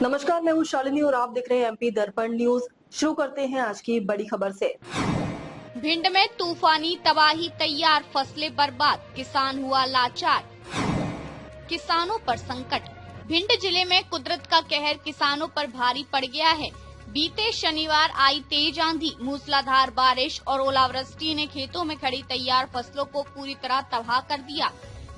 नमस्कार, मैं हूँ शालिनी और आप देख रहे हैं एमपी दर्पण न्यूज। शुरू करते हैं आज की बड़ी खबर से। भिंड में तूफानी तबाही, तैयार फसलें बर्बाद, किसान हुआ लाचार। किसानों पर संकट। भिंड जिले में कुदरत का कहर किसानों पर भारी पड़ गया है। बीते शनिवार आई तेज आंधी, मूसलाधार बारिश और ओलावृष्टि ने खेतों में खड़ी तैयार फसलों को पूरी तरह तबाह कर दिया।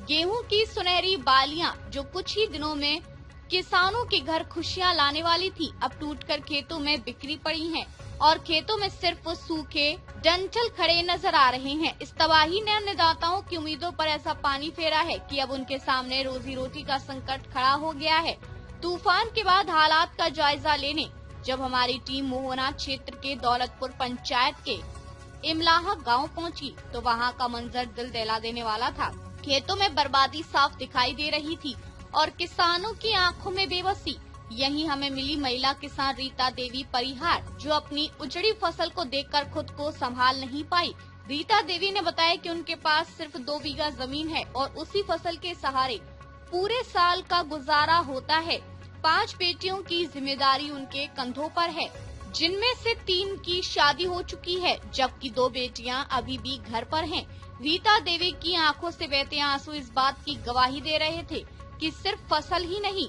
गेहूं की सुनहरी बालियां जो कुछ ही दिनों में किसानों के घर खुशियां लाने वाली थी, अब टूटकर खेतों में बिखरी पड़ी हैं और खेतों में सिर्फ सूखे डंठल खड़े नजर आ रहे हैं। इस तबाही ने अन्नदाताओं की उम्मीदों पर ऐसा पानी फेरा है कि अब उनके सामने रोजी रोटी का संकट खड़ा हो गया है। तूफान के बाद हालात का जायजा लेने जब हमारी टीम मोहना क्षेत्र के दौलतपुर पंचायत के इमलाहा गांव पहुंची, तो वहां का मंजर दिल दहला देने वाला था। खेतों में बर्बादी साफ दिखाई दे रही थी और किसानों की आंखों में बेबसी। यहीं हमें मिली महिला किसान रीता देवी परिहार, जो अपनी उजड़ी फसल को देखकर खुद को संभाल नहीं पाई। रीता देवी ने बताया कि उनके पास सिर्फ 2 बीघा जमीन है और उसी फसल के सहारे पूरे साल का गुजारा होता है। 5 बेटियों की जिम्मेदारी उनके कंधों पर है, जिनमें से 3 की शादी हो चुकी है, जबकि 2 बेटियां अभी भी घर पर हैं। रीता देवी की आंखों से बहते आंसू इस बात की गवाही दे रहे थे कि सिर्फ फसल ही नहीं,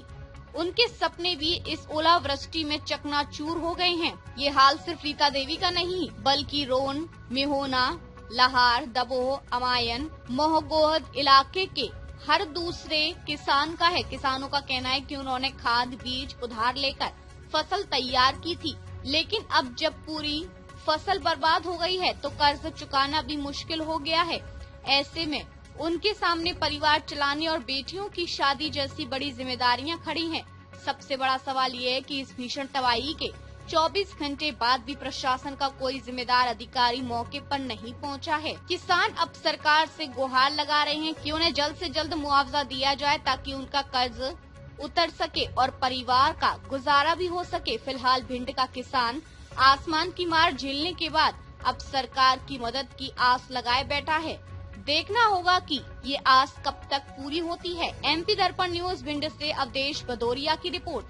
उनके सपने भी इस ओलावृष्टि में चकनाचूर हो गए हैं। ये हाल सिर्फ रीता देवी का नहीं, बल्कि रोन, मेहोना, लहार, दबोह, अमायन, मोहगोहद इलाके के हर दूसरे किसान का है। किसानों का कहना है कि उन्होंने खाद बीज उधार लेकर फसल तैयार की थी, लेकिन अब जब पूरी फसल बर्बाद हो गई है तो कर्ज चुकाना भी मुश्किल हो गया है। ऐसे में उनके सामने परिवार चलाने और बेटियों की शादी जैसी बड़ी जिम्मेदारियां खड़ी हैं। सबसे बड़ा सवाल ये है कि इस भीषण तबाही के 24 घंटे बाद भी प्रशासन का कोई जिम्मेदार अधिकारी मौके पर नहीं पहुंचा है। किसान अब सरकार से गुहार लगा रहे हैं कि उन्हें जल्द से जल्द मुआवजा दिया जाए ताकि उनका कर्ज उतर सके और परिवार का गुजारा भी हो सके। फिलहाल भिंड का किसान आसमान की मार झेलने के बाद अब सरकार की मदद की आस लगाए बैठा है। देखना होगा कि ये आस कब तक पूरी होती है। एमपी दर्पण न्यूज भिंड से अवधेश भदौरिया की रिपोर्ट।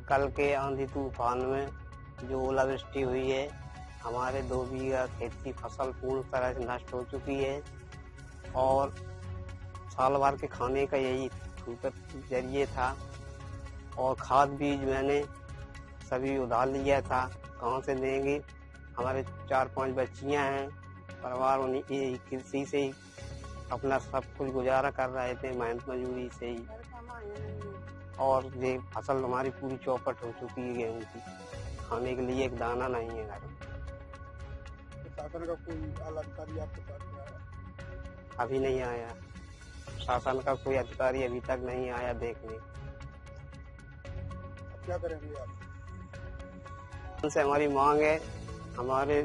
कल के आंधी तूफान में जो ओलावृष्टि हुई है, हमारे 2 बीघा खेत की फसल पूर्ण तरह से नष्ट हो चुकी है और साल भर के खाने का यही जरिए था। और खाद बीज मैंने सभी उधार लिया था, कहाँ से देंगे। हमारे 4-5 बच्चियां हैं, परिवार उन्हीं कृषि से ही अपना सब कुछ गुजारा कर रहे थे, मेहनत मजदूरी से ही। और ये फसल हमारी पूरी चौपट हो चुकी है गेहूं की, खाने के लिए एक दाना नहीं है घर में। शासन का कोई अधिकारी आपके पास आया? अभी नहीं आया, शासन का कोई अधिकारी अभी तक नहीं आया देखने। क्या करेंगे आप? उनसे हमारी मांग है, हमारे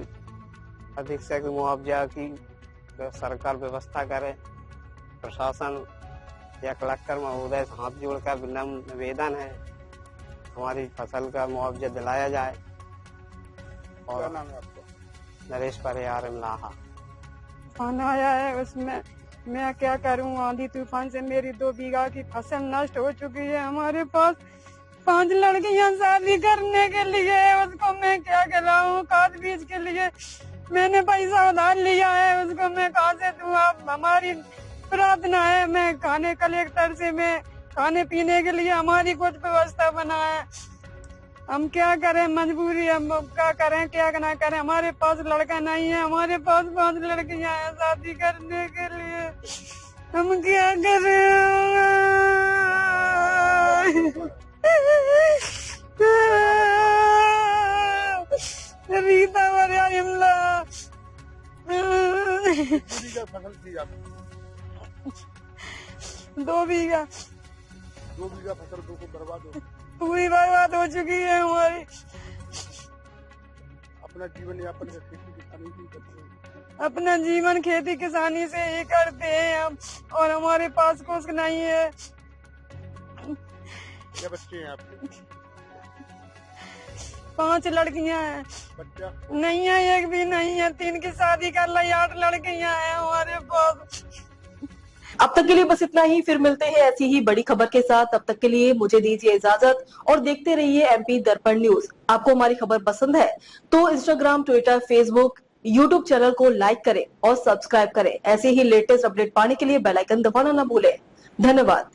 अधिक से अधिक मुआवजा की सरकार व्यवस्था करे। प्रशासन या कलेक्टर महोदय से हाथ जोड़कर विनम्र निवेदन है, हमारी फसल का मुआवजा दिलाया जाए। और क्या नाम है आपका? नरेश परिहार इमलाहा। तूफान आया है, उसमें मैं क्या करूं। आंधी तूफान से मेरी 2 बीघा की फसल नष्ट हो चुकी है। हमारे पास 5 लड़कियां शादी करने के लिए, उसको मैं क्या खिलाऊं। खाद बीज के लिए मैंने पैसा उधार लिया है, उसको मैं कहाँ से दूं। आप हमारी प्रार्थना है, मैं खाने कलेक्टर से मैं खाने पीने के लिए हमारी कुछ व्यवस्था बनाए। हम क्या करें, मजबूरी, हम क्या करें क्या ना करें। हमारे पास लड़का नहीं है, हमारे पास 5 लड़कियां हैं शादी करने के लिए। हम क्या करें। रीता इमला फसल थी आपकी? 2 बीघा। 2 बीघा फसल को बर्बाद हो, पूरी बर्बाद हो चुकी है हमारी। अपना जीवन यापन का खेती किसानी भी करते हैं? अपना जीवन खेती किसानी से ही करते हैं हम, और हमारे पास कुछ नहीं है। क्या बच्चे हैं आपके? 5 लड़कियां हैं। बच्चा नहीं है, एक भी नहीं है। 3 की शादी कर ली, 8 लड़कियां हैं हमारे पास। अब तक के लिए बस इतना ही, फिर मिलते हैं ऐसी ही बड़ी खबर के साथ। तब तक के लिए मुझे दीजिए इजाजत और देखते रहिए MP दर्पण न्यूज। आपको हमारी खबर पसंद है तो Instagram, Twitter, Facebook, YouTube channel को लाइक करें और सब्सक्राइब करें। ऐसे ही लेटेस्ट अपडेट पाने के लिए बेल आइकन दबाना न भूलें। धन्यवाद।